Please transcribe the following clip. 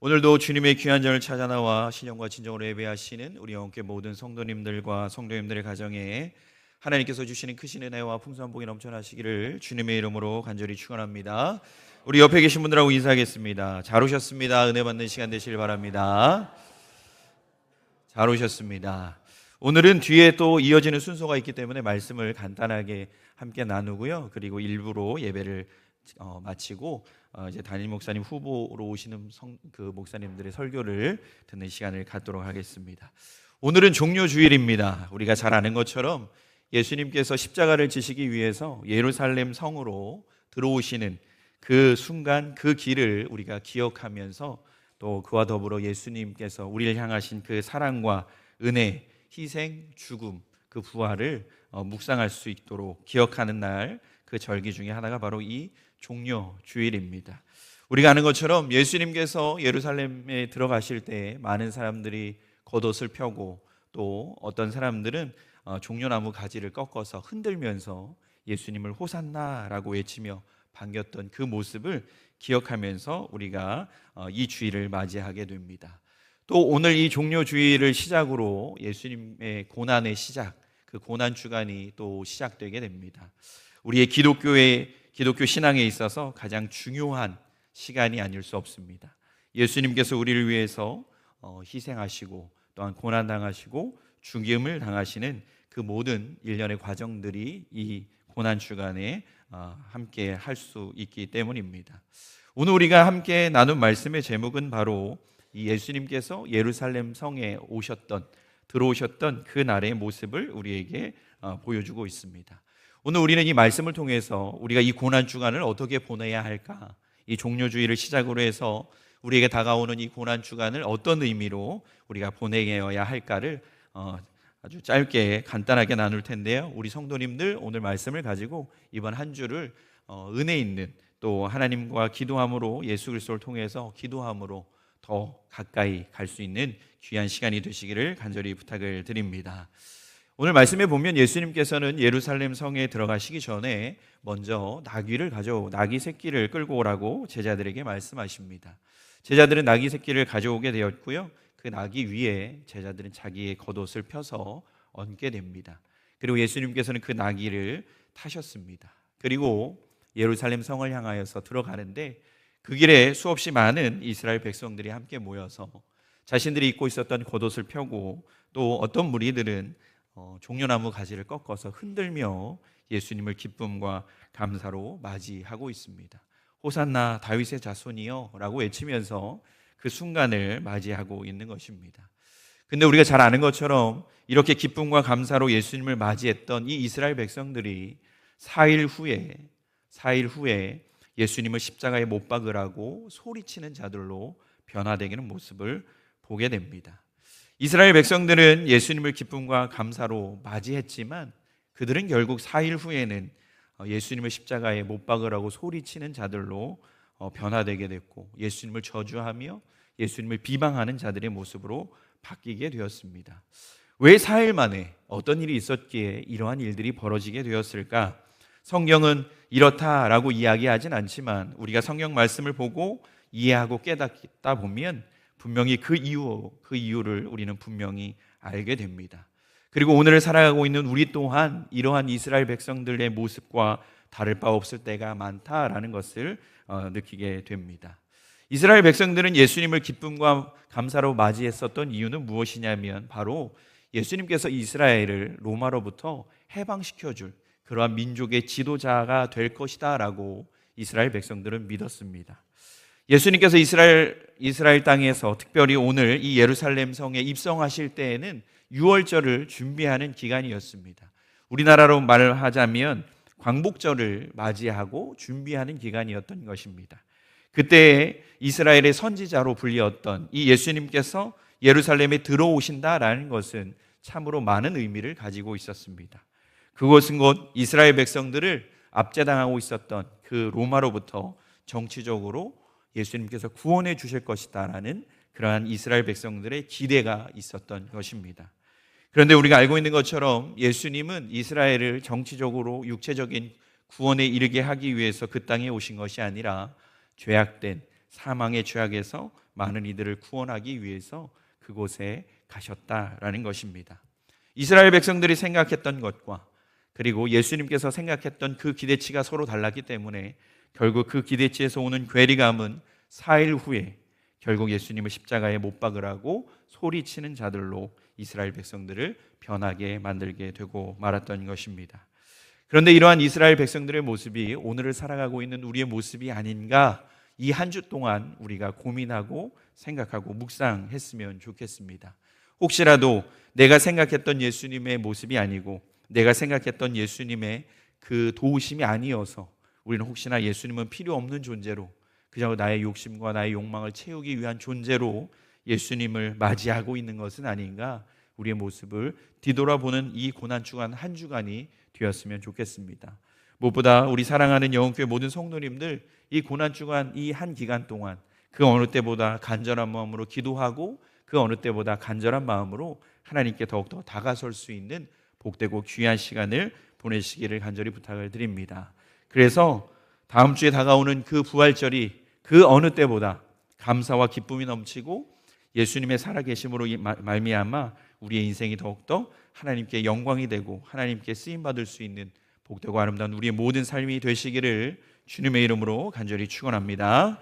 오늘도 주님의 귀한 전을 찾아 나와 신령과 진정으로 예배하시는 우리 영혼께 모든 성도님들과 성도님들의 가정에 하나님께서 주시는 크신 은혜와 풍성한 복이 넘쳐나시기를 주님의 이름으로 간절히 축원합니다. 우리 옆에 계신 분들하고 인사하겠습니다. 잘 오셨습니다. 은혜 받는 시간 되시길 바랍니다. 잘 오셨습니다. 오늘은 뒤에 또 이어지는 순서가 있기 때문에 말씀을 간단하게 함께 나누고요. 그리고 일부로 예배를 마치고 이제 담임 목사님 후보로 오시는 목사님들의 설교를 듣는 시간을 갖도록 하겠습니다. 오늘은 종료주일입니다. 우리가 잘 아는 것처럼 예수님께서 십자가를 지시기 위해서 예루살렘 성으로 들어오시는 그 순간, 그 길을 우리가 기억하면서 또 그와 더불어 예수님께서 우리를 향하신 그 사랑과 은혜, 희생, 죽음, 그 부활을 묵상할 수 있도록 기억하는 날, 그 절기 중에 하나가 바로 이 종료주일입니다. 우리가 아는 것처럼 예수님께서 예루살렘에 들어가실 때 많은 사람들이 겉옷을 펴고 또 어떤 사람들은 종려나무 가지를 꺾어서 흔들면서 예수님을 호산나라고 외치며 반겼던 그 모습을 기억하면서 우리가 이 주일을 맞이하게 됩니다. 또 오늘 이 종료주일을 시작으로 예수님의 고난의 시작, 그 고난 주간이 또 시작되게 됩니다. 우리의 기독교 신앙에 있어서 가장 중요한 시간이 아닐 수 없습니다. 예수님께서 우리를 위해서 희생하시고 또한 고난당하시고 죽임을 당하시는 그 모든 일련의 과정들이 이 고난 주간에 함께 할 수 있기 때문입니다. 오늘 우리가 함께 나눈 말씀의 제목은 바로 이 예수님께서 예루살렘 성에 들어오셨던 그 날의 모습을 우리에게 보여주고 있습니다. 오늘 우리는 이 말씀을 통해서 우리가 이 고난 주간을 어떻게 보내야 할까, 이 종료주일을 시작으로 해서 우리에게 다가오는 이 고난 주간을 어떤 의미로 우리가 보내야 할까를 아주 짧게 간단하게 나눌 텐데요. 우리 성도님들 오늘 말씀을 가지고 이번 한 주를 은혜 있는 또 하나님과 기도함으로 예수 그리스도를 통해서 기도함으로 더 가까이 갈 수 있는 귀한 시간이 되시기를 간절히 부탁을 드립니다. 오늘 말씀에 보면 예수님께서는 예루살렘 성에 들어가시기 전에 먼저 나귀 새끼를 끌고 오라고 제자들에게 말씀하십니다. 제자들은 나귀 새끼를 가져오게 되었고요. 그 나귀 위에 제자들은 자기의 겉옷을 펴서 얹게 됩니다. 그리고 예수님께서는 그 나귀를 타셨습니다. 그리고 예루살렘 성을 향하여서 들어가는데 그 길에 수없이 많은 이스라엘 백성들이 함께 모여서 자신들이 입고 있었던 겉옷을 펴고 또 어떤 무리들은 종려나무 가지를 꺾어서 흔들며 예수님을 기쁨과 감사로 맞이하고 있습니다. 호산나 다윗의 자손이여 라고 외치면서 그 순간을 맞이하고 있는 것입니다. 근데 우리가 잘 아는 것처럼 이렇게 기쁨과 감사로 예수님을 맞이했던 이 이스라엘 백성들이 4일 후에 예수님을 십자가에 못 박으라고 소리치는 자들로 변화되는 모습을 보게 됩니다. 이스라엘 백성들은 예수님을 기쁨과 감사로 맞이했지만 그들은 결국 4일 후에는 예수님을 십자가에 못 박으라고 소리치는 자들로 변화되게 됐고 예수님을 저주하며 예수님을 비방하는 자들의 모습으로 바뀌게 되었습니다. 왜 4일 만에 어떤 일이 있었기에 이러한 일들이 벌어지게 되었을까? 성경은 이렇다라고 이야기하진 않지만 우리가 성경 말씀을 보고 이해하고 깨닫다 보면 분명히 그 이유를 우리는 분명히 알게 됩니다. 그리고 오늘을 살아가고 있는 우리 또한 이러한 이스라엘 백성들의 모습과 다를 바 없을 때가 많다라는 것을 느끼게 됩니다. 이스라엘 백성들은 예수님을 기쁨과 감사로 맞이했었던 이유는 무엇이냐면 바로 예수님께서 이스라엘을 로마로부터 해방시켜줄 그러한 민족의 지도자가 될 것이다 라고 이스라엘 백성들은 믿었습니다. 예수님께서 이스라엘 땅에서 특별히 오늘 이 예루살렘 성에 입성하실 때에는 유월절을 준비하는 기간이었습니다. 우리나라로 말을 하자면 광복절을 맞이하고 준비하는 기간이었던 것입니다. 그때 이스라엘의 선지자로 불리었던 이 예수님께서 예루살렘에 들어오신다라는 것은 참으로 많은 의미를 가지고 있었습니다. 그것은 곧 이스라엘 백성들을 압제당하고 있었던 그 로마로부터 정치적으로 예수님께서 구원해 주실 것이다라는 그러한 이스라엘 백성들의 기대가 있었던 것입니다. 그런데 우리가 알고 있는 것처럼 예수님은 이스라엘을 정치적으로 육체적인 구원에 이르게 하기 위해서 그 땅에 오신 것이 아니라 죄악된 사망의 죄악에서 많은 이들을 구원하기 위해서 그곳에 가셨다라는 것입니다. 이스라엘 백성들이 생각했던 것과 그리고 예수님께서 생각했던 그 기대치가 서로 달랐기 때문에 결국 그 기대치에서 오는 괴리감은 4일 후에 결국 예수님을 십자가에 못 박으라고 소리치는 자들로 이스라엘 백성들을 변하게 만들게 되고 말았던 것입니다. 그런데 이러한 이스라엘 백성들의 모습이 오늘을 살아가고 있는 우리의 모습이 아닌가, 이 한 주 동안 우리가 고민하고 생각하고 묵상했으면 좋겠습니다. 혹시라도 내가 생각했던 예수님의 모습이 아니고 내가 생각했던 예수님의 그 도우심이 아니어서 우리는 혹시나 예수님은 필요 없는 존재로 그저 나의 욕심과 나의 욕망을 채우기 위한 존재로 예수님을 맞이하고 있는 것은 아닌가, 우리의 모습을 뒤돌아보는 이 고난주간 한 주간이 되었으면 좋겠습니다. 무엇보다 우리 사랑하는 영혼교회 모든 성도님들, 이 고난주간 이 한 기간 동안 그 어느 때보다 간절한 마음으로 기도하고 그 어느 때보다 간절한 마음으로 하나님께 더욱더 다가설 수 있는 복되고 귀한 시간을 보내시기를 간절히 부탁을 드립니다. 그래서 다음 주에 다가오는 그 부활절이 그 어느 때보다 감사와 기쁨이 넘치고 예수님의 살아계심으로 말미암아 우리의 인생이 더욱더 하나님께 영광이 되고 하나님께 쓰임받을 수 있는 복되고 아름다운 우리의 모든 삶이 되시기를 주님의 이름으로 간절히 축원합니다.